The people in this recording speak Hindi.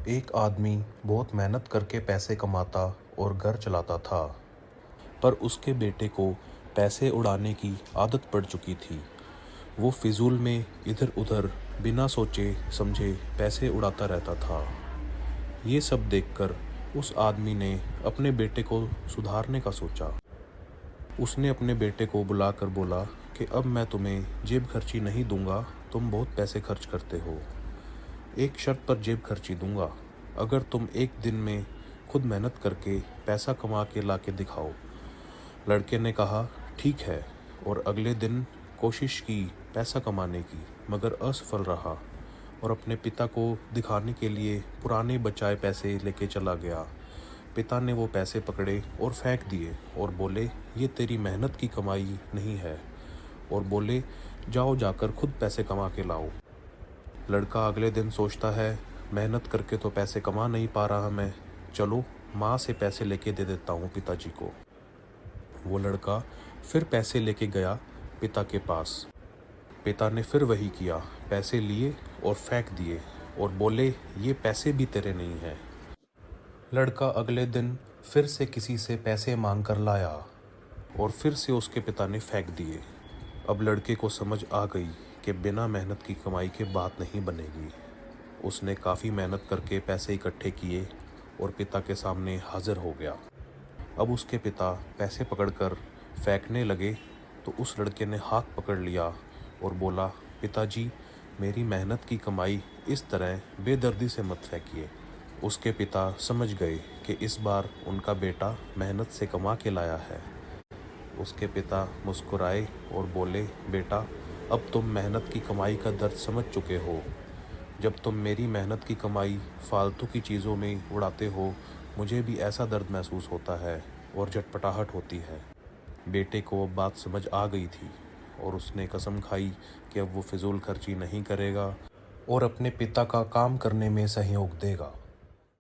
एक आदमी बहुत मेहनत करके पैसे कमाता और घर चलाता था, पर उसके बेटे को पैसे उड़ाने की आदत पड़ चुकी थी। वो फिजूल में इधर उधर बिना सोचे समझे पैसे उड़ाता रहता था। ये सब देखकर उस आदमी ने अपने बेटे को सुधारने का सोचा। उसने अपने बेटे को बुलाकर बोला कि अब मैं तुम्हें जेब खर्ची नहीं दूंगा, तुम बहुत पैसे खर्च करते हो। एक शर्त पर जेब खर्ची दूंगा, अगर तुम एक दिन में खुद मेहनत करके पैसा कमा के ला के दिखाओ। लड़के ने कहा ठीक है, और अगले दिन कोशिश की पैसा कमाने की, मगर असफल रहा और अपने पिता को दिखाने के लिए पुराने बचाए पैसे लेके चला गया। पिता ने वो पैसे पकड़े और फेंक दिए और बोले ये तेरी मेहनत की कमाई नहीं है, और बोले जाओ जाकर खुद पैसे कमा के लाओ। लड़का अगले दिन सोचता है मेहनत करके तो पैसे कमा नहीं पा रहा मैं, चलो माँ से पैसे लेके दे देता हूँ पिताजी को। वो लड़का फिर पैसे लेके गया पिता के पास। पिता ने फिर वही किया, पैसे लिए और फेंक दिए और बोले ये पैसे भी तेरे नहीं हैं। लड़का अगले दिन फिर से किसी से पैसे मांग कर लाया और फिर से उसके पिता ने फेंक दिए। अब लड़के को समझ आ गई कि बिना मेहनत की कमाई के बात नहीं बनेगी। उसने काफ़ी मेहनत करके पैसे इकट्ठे किए और पिता के सामने हाजिर हो गया। अब उसके पिता पैसे पकड़कर फेंकने लगे तो उस लड़के ने हाथ पकड़ लिया और बोला पिताजी, मेरी मेहनत की कमाई इस तरह बेदर्दी से मत फेंकिए। उसके पिता समझ गए कि इस बार उनका बेटा मेहनत से कमा के लाया है। उसके पिता मुस्कुराए और बोले बेटा, अब तुम मेहनत की कमाई का दर्द समझ चुके हो। जब तुम मेरी मेहनत की कमाई फालतू की चीज़ों में उड़ाते हो, मुझे भी ऐसा दर्द महसूस होता है और झटपटाहट होती है। बेटे को अब बात समझ आ गई थी और उसने कसम खाई कि अब वो फिजूल खर्ची नहीं करेगा और अपने पिता का काम करने में सहयोग देगा।